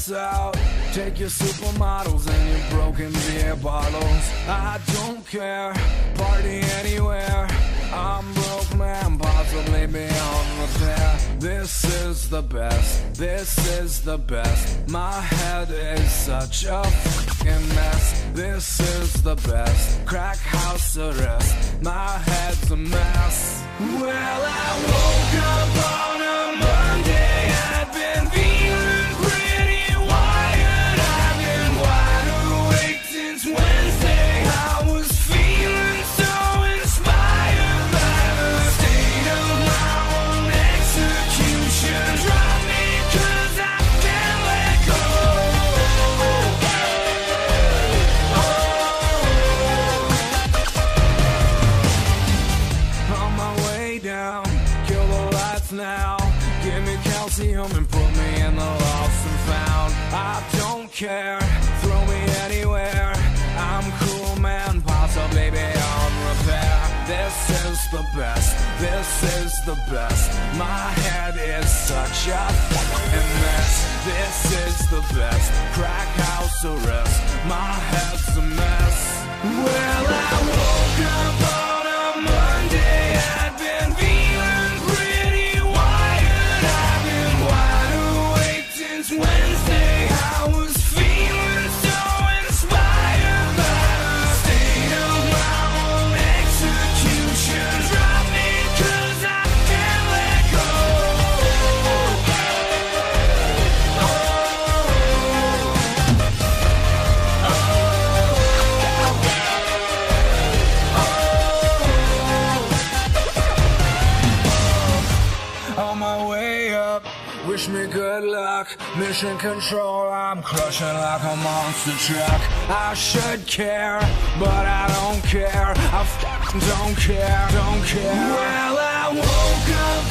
lights out. Take your supermodels and your broken beer bottles. I don't care, party anywhere. I'm broke man, possibly beyond repair. This is the best, this is the best. My head is such a fucking mess. This is the best, crack house arrest. My head's a mess. Well, I woke up on a Monday. I'd been feeling pretty wired. I've been wide awake since Wednesday. I was feeling so inspired by the state of my own execution. Drop me 'cause I can't let go. On my way down, kill the lights now. Give me calcium and put me in the lost and found. I don't care, throw me anywhere. I'm cool man, possibly beyond repair. This is the best, this is the best. My head is such a fucking mess. This is the best, crack house arrest. My head's a mess. Well, I woke up on a Monday. I'd been feeling pretty wired. I've been wide awake since Wednesday. I was feeling so inspired by the state of my own execution. Drop me 'cause I can't let go. On my way up, wish me good luck. Mission control, I'm crushing like a monster truck. I should care, but I don't care. I don't care, don't care. Well, I woke up